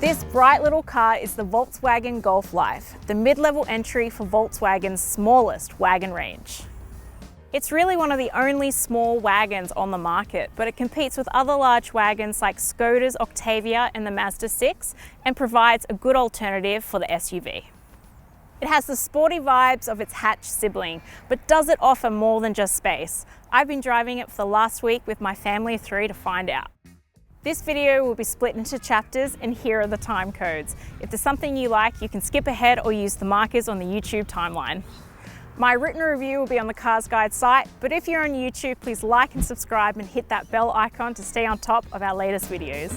This bright little car is the Volkswagen Golf Life, the mid-level entry for Volkswagen's smallest wagon range. It's really one of the only small wagons on the market, but it competes with other large wagons like Škoda's Octavia and the Mazda 6 and provides a good alternative for the SUV. It has the sporty vibes of its hatch sibling, but does it offer more than just space? I've been driving it for the last week with my family of 3 to find out. This video will be split into chapters, and here are the time codes. If there's something you like, you can skip ahead or use the markers on the YouTube timeline. My written review will be on the CarsGuide site, but if you're on YouTube, please like and subscribe and hit that bell icon to stay on top of our latest videos.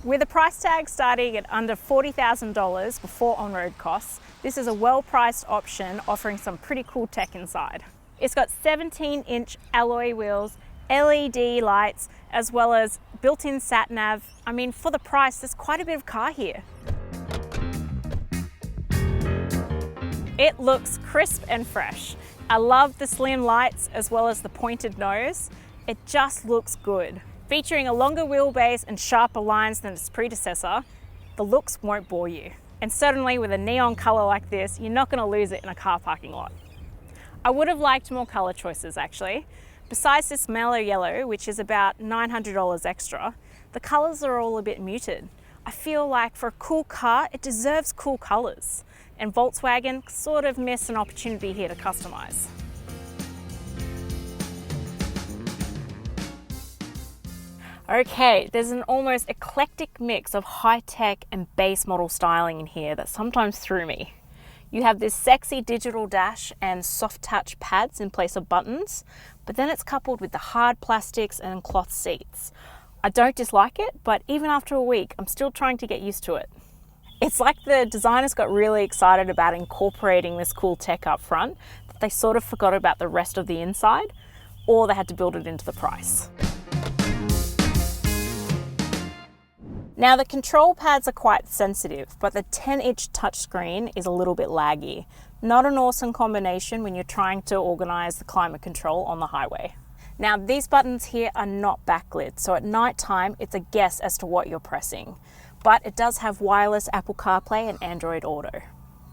With a price tag starting at under $40,000 before on-road costs, this is a well-priced option offering some pretty cool tech inside. It's got 17-inch alloy wheels, LED lights, as well as built-in sat-nav. I mean, for the price, there's quite a bit of car here. It looks crisp and fresh. I love the slim lights as well as the pointed nose. It just looks good. Featuring a longer wheelbase and sharper lines than its predecessor, the looks won't bore you. And certainly with a neon color like this, you're not going to lose it in a car parking lot. I would have liked more color choices actually. Besides this mellow yellow, which is about $900 extra, the colors are all a bit muted. I feel like for a cool car, it deserves cool colors. And Volkswagen sort of missed an opportunity here to customize. Okay, there's an almost eclectic mix of high-tech and base model styling in here that sometimes threw me. You have this sexy digital dash and soft touch pads in place of buttons, but then it's coupled with the hard plastics and cloth seats. I don't dislike it, but even after a week, I'm still trying to get used to it. It's like the designers got really excited about incorporating this cool tech up front, that they sort of forgot about the rest of the inside, or they had to build it into the price. Now the control pads are quite sensitive, but the 10-inch touchscreen is a little bit laggy. Not an awesome combination when you're trying to organize the climate control on the highway. Now these buttons here are not backlit, so at night time it's a guess as to what you're pressing. But it does have wireless Apple CarPlay and Android Auto.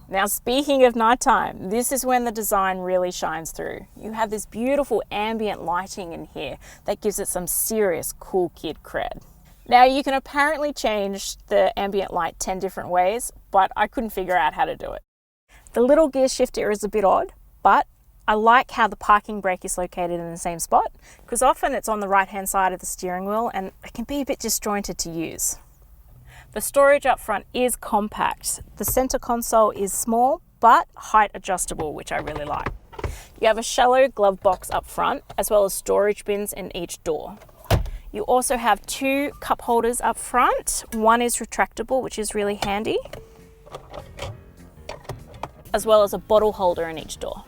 Now speaking of nighttime, this is when the design really shines through. You have this beautiful ambient lighting in here that gives it some serious cool kid cred. Now you can apparently change the ambient light 10 different ways, but I couldn't figure out how to do it. The little gear shifter is a bit odd, but I like how the parking brake is located in the same spot, because often it's on the right-hand side of the steering wheel and it can be a bit disjointed to use. The storage up front is compact. The center console is small, but height adjustable, which I really like. You have a shallow glove box up front, as well as storage bins in each door. You also have 2 cup holders up front. One is retractable, which is really handy, as well as a bottle holder in each door.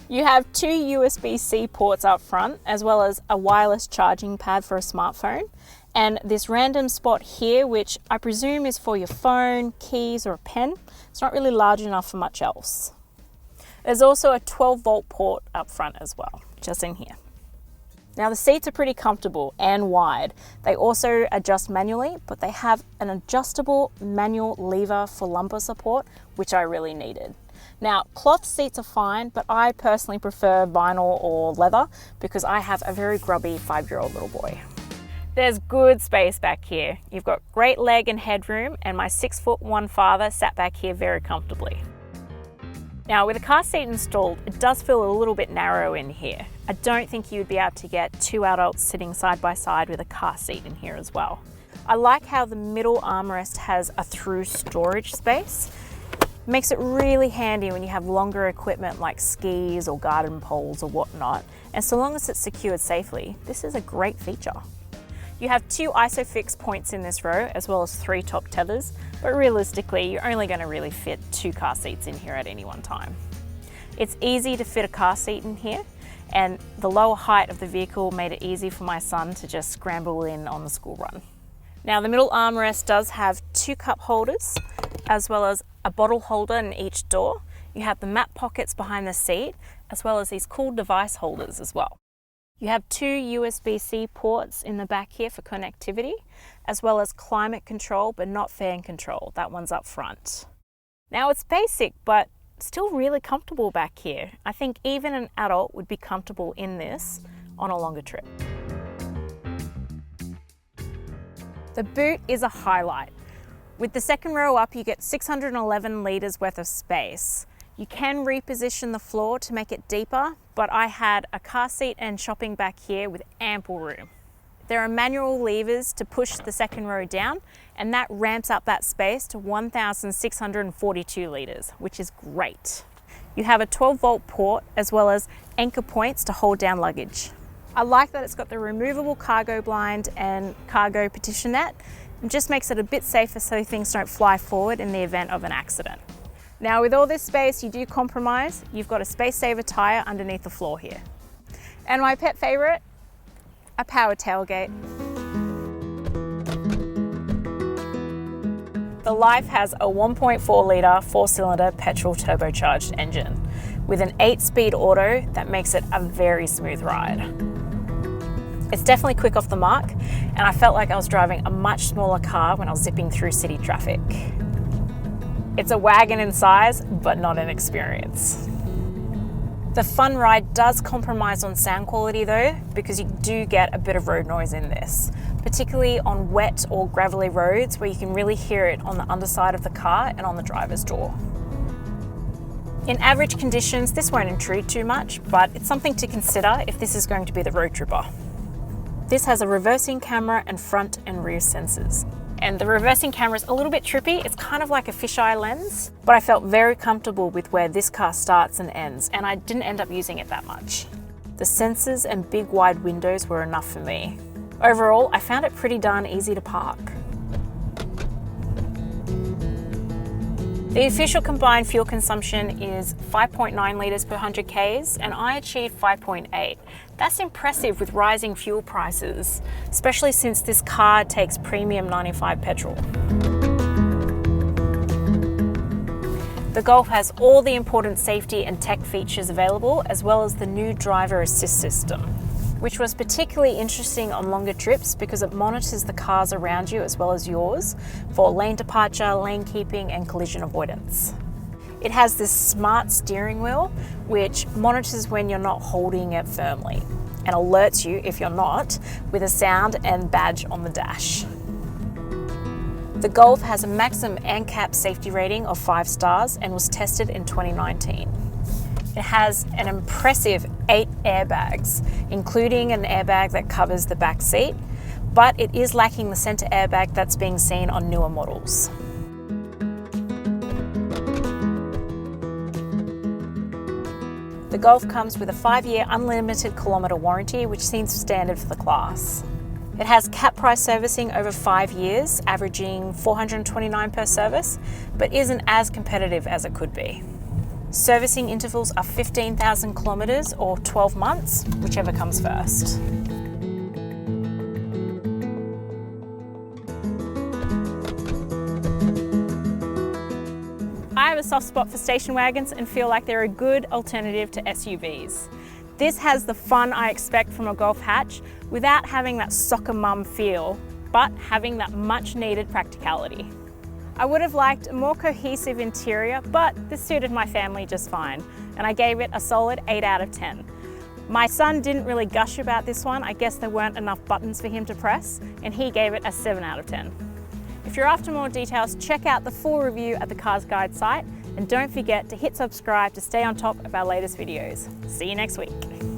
You have 2 USB-C ports up front, as well as a wireless charging pad for a smartphone, and this random spot here, which I presume is for your phone, keys, or a pen. It's not really large enough for much else. There's also a 12-volt port up front as well, just in here. Now the seats are pretty comfortable and wide. They also adjust manually, but they have an adjustable manual lever for lumbar support, which I really needed. Now cloth seats are fine, but I personally prefer vinyl or leather because I have a very grubby 5-year-old little boy. There's good space back here. You've got great leg and headroom, and my 6'1" father sat back here very comfortably. Now with a car seat installed, it does feel a little bit narrow in here. I don't think you'd be able to get 2 adults sitting side by side with a car seat in here as well. I like how the middle armrest has a through storage space. It makes it really handy when you have longer equipment like skis or garden poles or whatnot. And so long as it's secured safely, this is a great feature. You have 2 ISOFIX points in this row, as well as 3 top tethers, but realistically, you're only going to really fit 2 car seats in here at any one time. It's easy to fit a car seat in here, and the lower height of the vehicle made it easy for my son to just scramble in on the school run. Now the middle armrest does have 2 cup holders, as well as a bottle holder in each door. You have the map pockets behind the seat, as well as these cool device holders as well. You have 2 USB-C ports in the back here for connectivity, as well as climate control, but not fan control. That one's up front. Now it's basic, but still really comfortable back here. I think even an adult would be comfortable in this on a longer trip. The boot is a highlight. With the second row up, you get 611 litres worth of space. You can reposition the floor to make it deeper, but I had a car seat and shopping back here with ample room. There are manual levers to push the second row down, and that ramps up that space to 1,642 litres, which is great. You have a 12-volt port as well as anchor points to hold down luggage. I like that it's got the removable cargo blind and cargo partition net. It just makes it a bit safer so things don't fly forward in the event of an accident. Now with all this space, you do compromise. You've got a space saver tyre underneath the floor here. And my pet favourite, a power tailgate. The Life has a 1.4 litre 4-cylinder petrol turbocharged engine with an 8-speed auto that makes it a very smooth ride. It's definitely quick off the mark, and I felt like I was driving a much smaller car when I was zipping through city traffic. It's a wagon in size, but not in experience. The Fun Ride does compromise on sound quality though, because you do get a bit of road noise in this, particularly on wet or gravelly roads where you can really hear it on the underside of the car and on the driver's door. In average conditions, this won't intrude too much, but it's something to consider if this is going to be the road tripper. This has a reversing camera and front and rear sensors. And the reversing camera is a little bit trippy. It's kind of like a fisheye lens, but I felt very comfortable with where this car starts and ends, and I didn't end up using it that much. The sensors and big wide windows were enough for me. Overall, I found it pretty darn easy to park. The official combined fuel consumption is 5.9 litres per 100 Ks, and I achieved 5.8. That's impressive with rising fuel prices, especially since this car takes premium 95 petrol. The Golf has all the important safety and tech features available, as well as the new driver assist system, which was particularly interesting on longer trips because it monitors the cars around you as well as yours for lane departure, lane keeping, and collision avoidance. It has this smart steering wheel which monitors when you're not holding it firmly and alerts you if you're not with a sound and badge on the dash. The Golf has a maximum ANCAP safety rating of 5 stars and was tested in 2019. It has an impressive 8 airbags, including an airbag that covers the back seat, but it is lacking the center airbag that's being seen on newer models. The Golf comes with a 5-year unlimited kilometre warranty, which seems standard for the class. It has cap price servicing over 5 years, averaging $429 per service, but isn't as competitive as it could be. Servicing intervals are 15,000 kilometres or 12 months, whichever comes first. I have a soft spot for station wagons and feel like they're a good alternative to SUVs. This has the fun I expect from a Golf hatch without having that soccer mum feel, but having that much needed practicality. I would have liked a more cohesive interior, but this suited my family just fine, and I gave it a solid 8 out of 10. My son didn't really gush about this one. I guess there weren't enough buttons for him to press, and he gave it a 7 out of 10. If you're after more details, check out the full review at the CarsGuide site, and don't forget to hit subscribe to stay on top of our latest videos. See you next week.